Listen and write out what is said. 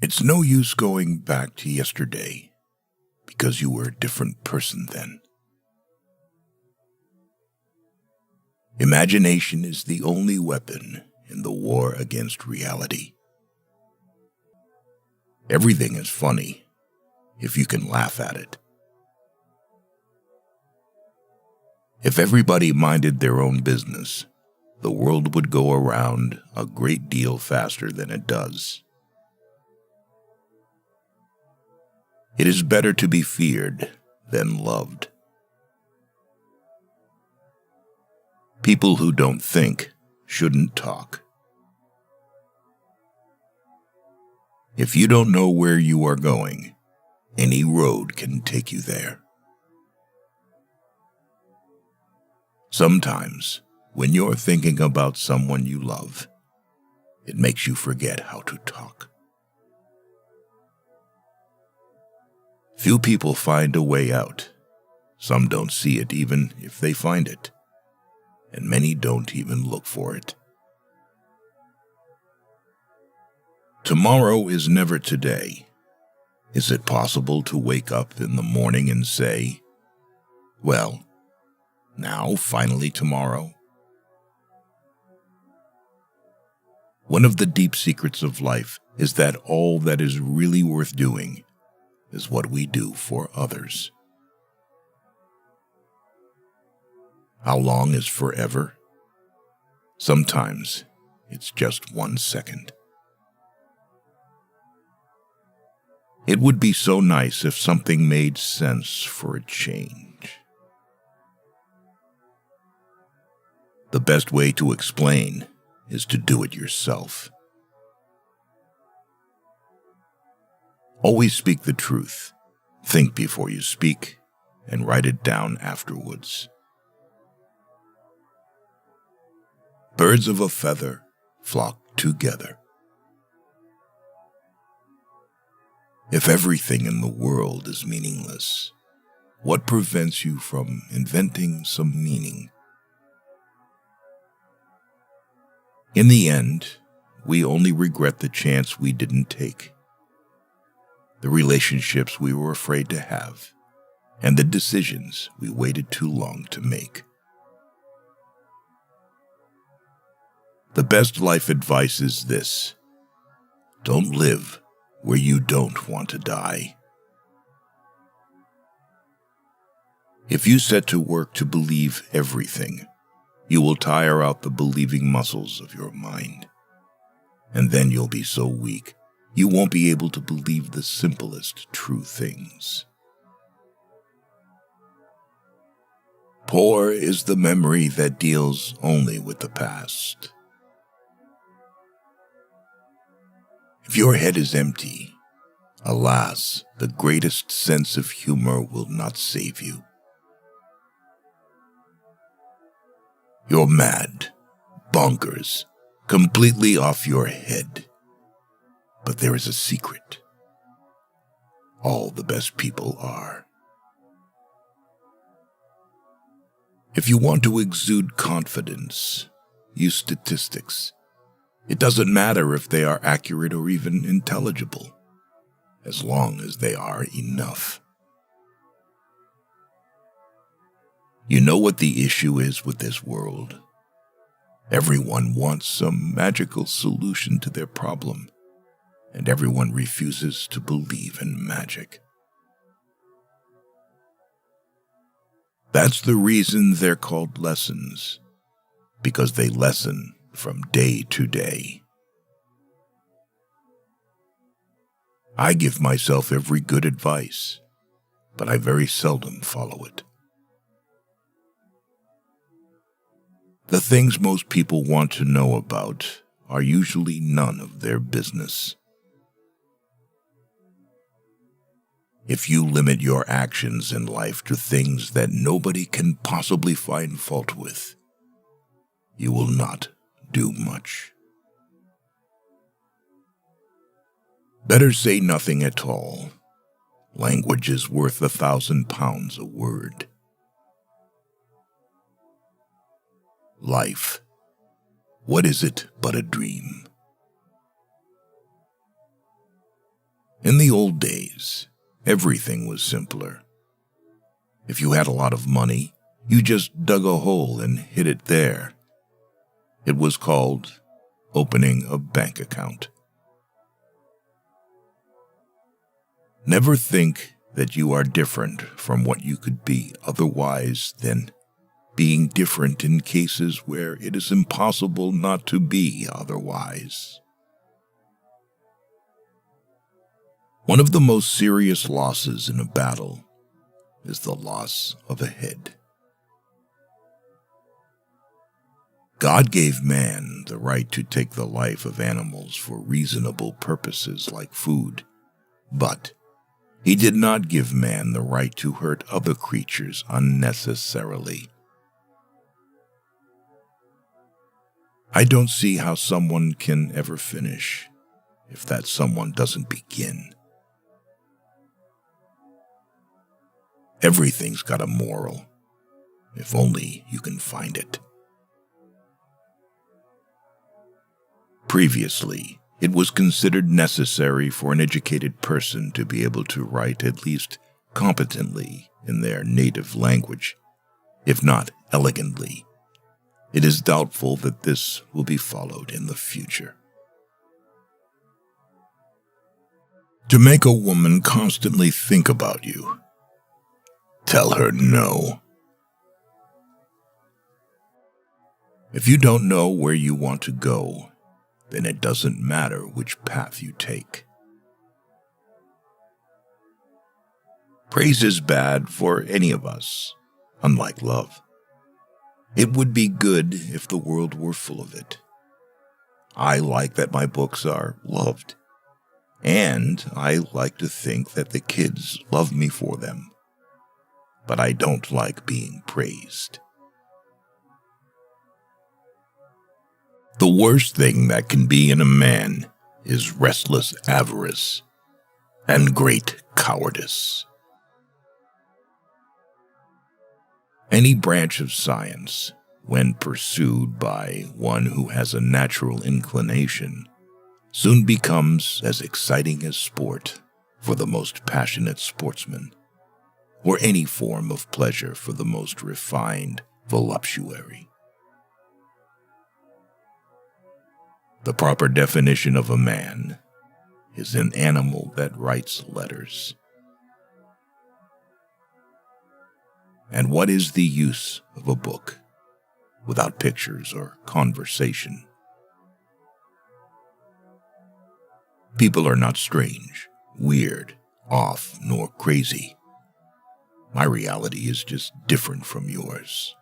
It's no use going back to yesterday because you were a different person then. Imagination is the only weapon in the war against reality. Everything is funny if you can laugh at it. If everybody minded their own business, the world would go around a great deal faster than it does. It is better to be feared than loved. People who don't think shouldn't talk. If you don't know where you are going, any road can take you there. Sometimes, when you're thinking about someone you love, it makes you forget how to talk. Few people find a way out. Some don't see it even if they find it, and many don't even look for it. Tomorrow is never today. Is it possible to wake up in the morning and say, well, now finally tomorrow? One of the deep secrets of life is that all that is really worth doing is what we do for others. How long is forever? Sometimes it's just 1 second. It would be so nice if something made sense for a change. The best way to explain is to do it yourself. Always speak the truth. Think before you speak, and write it down afterwards. Birds of a feather flock together. If everything in the world is meaningless, what prevents you from inventing some meaning? In the end, we only regret the chance we didn't take, the relationships we were afraid to have, and the decisions we waited too long to make. The best life advice is this: don't live where you don't want to die. If you set to work to believe everything, you will tire out the believing muscles of your mind. And then you'll be so weak, you won't be able to believe the simplest true things. Poor is the memory that deals only with the past. If your head is empty, alas, the greatest sense of humor will not save you. You're mad, bonkers, completely off your head. But there is a secret. All the best people are. If you want to exude confidence, use statistics. It doesn't matter if they are accurate or even intelligible, as long as they are enough. You know what the issue is with this world? Everyone wants some magical solution to their problem, and everyone refuses to believe in magic. That's the reason they're called lessons, because they lessen from day to day. I give myself every good advice, but I very seldom follow it. The things most people want to know about are usually none of their business. If you limit your actions in life to things that nobody can possibly find fault with, you will not do much. Better say nothing at all. Language is worth £1,000 a word. Life, what is it but a dream? In the old days, everything was simpler. If you had a lot of money, you just dug a hole and hid it there. It was called opening a bank account. Never think that you are different from what you could be otherwise than being different in cases where it is impossible not to be otherwise. One of the most serious losses in a battle is the loss of a head. God gave man the right to take the life of animals for reasonable purposes like food, but he did not give man the right to hurt other creatures unnecessarily. I don't see how someone can ever finish if that someone doesn't begin. Everything's got a moral, if only you can find it. Previously, it was considered necessary for an educated person to be able to write at least competently in their native language, if not elegantly. It is doubtful that this will be followed in the future. To make a woman constantly think about you, tell her no. If you don't know where you want to go, then it doesn't matter which path you take. Praise is bad for any of us, unlike love. It would be good if the world were full of it. I like that my books are loved, and I like to think that the kids love me for them, but I don't like being praised. The worst thing that can be in a man is restless avarice and great cowardice. Any branch of science, when pursued by one who has a natural inclination, soon becomes as exciting as sport for the most passionate sportsman, or any form of pleasure for the most refined voluptuary. The proper definition of a man is an animal that writes letters. And what is the use of a book without pictures or conversation? People are not strange, weird, off, nor crazy. My reality is just different from yours.